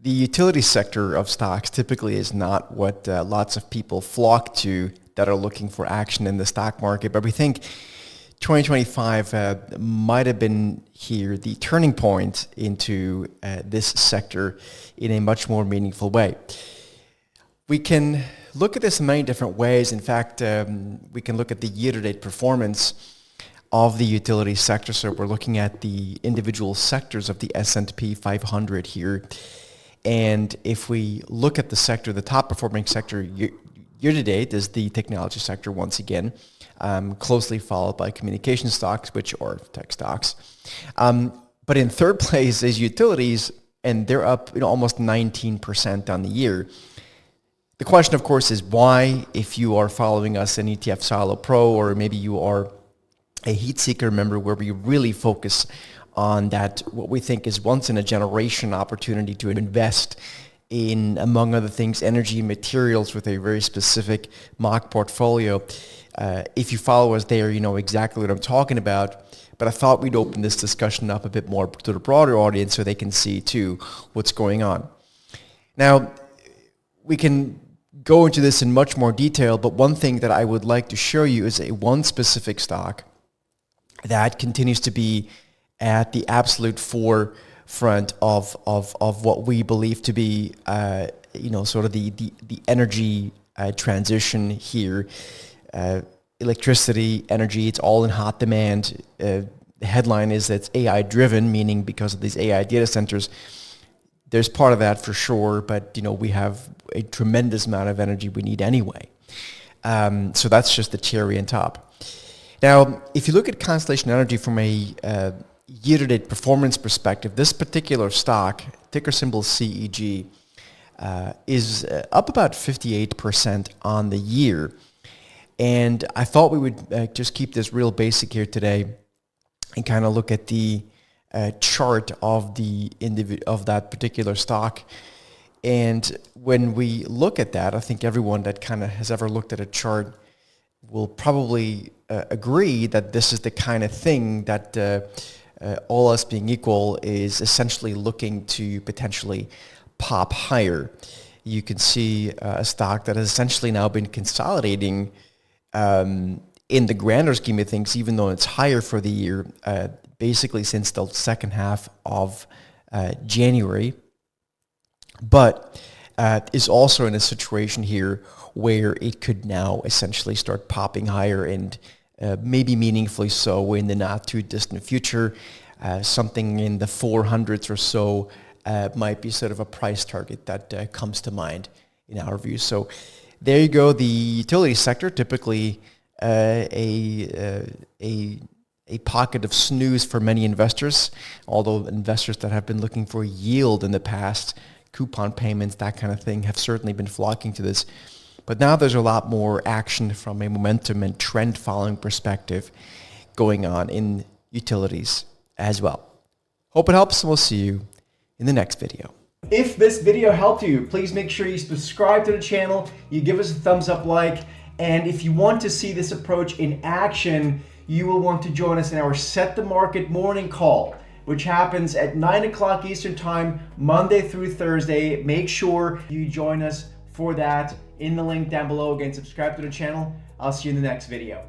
The utility sector of stocks typically is not what lots of people flock to that are looking for action in the stock market, but we think 2025 might have been here the turning point into this sector in a much more meaningful way. We can look at this in many different ways. In fact, we can look at the year-to-date performance of the utility sector. So we're looking at the individual sectors of the S&P 500 here. And if we look at the sector, the top performing sector year-to-date is the technology sector once again, closely followed by communication stocks, which are tech stocks. But in third place is utilities, and they're up almost 19% on the year. The question, of course, is why, if you are following us in ETF Silo Pro, or maybe you are a heat seeker member where we really focus on that, what we think is once in a generation opportunity to invest in, among other things, energy materials with a very specific mock portfolio. If you follow us there, you know exactly what I'm talking about. But I thought we'd open this discussion up a bit more to the broader audience so they can see too what's going on. Now, we can go into this in much more detail, but one thing that I would like to show you is one specific stock that continues to be at the absolute forefront of what we believe to be, sort of the energy transition here. Electricity, energy, it's all in hot demand. The headline is that it's AI driven, meaning because of these AI data centers, there's part of that for sure, but we have a tremendous amount of energy we need anyway. So that's just the cherry on top. Now, if you look at Constellation Energy from a year-to-date performance perspective, this particular stock, ticker symbol CEG, is up about 58% on the year. And I thought we would just keep this real basic here today and kind of look at the chart of that particular stock. And when we look at that, I think everyone that kind of has ever looked at a chart will probably agree that this is the kind of thing that all else being equal is essentially looking to potentially pop higher. You can see a stock that has essentially now been consolidating in the grander scheme of things, even though it's higher for the year, basically since the second half of January, but is also in a situation here where it could now essentially start popping higher and maybe meaningfully so in the not too distant future. Something in the 400s or so might be sort of a price target that comes to mind in our view. So there you go. The utility sector, typically a pocket of snooze for many investors, although investors that have been looking for yield in the past, coupon payments, that kind of thing, have certainly been flocking to this. But now there's a lot more action from a momentum and trend following perspective going on in utilities as well. Hope it helps, and we'll see you in the next video. If this video helped you, please make sure you subscribe to the channel, you give us a thumbs up like, and if you want to see this approach in action, you will want to join us in our Set the Market morning call, which happens at 9 o'clock Eastern Time, Monday through Thursday. Make sure you join us for that in the link down below. Again, subscribe to the channel. I'll see you in the next video.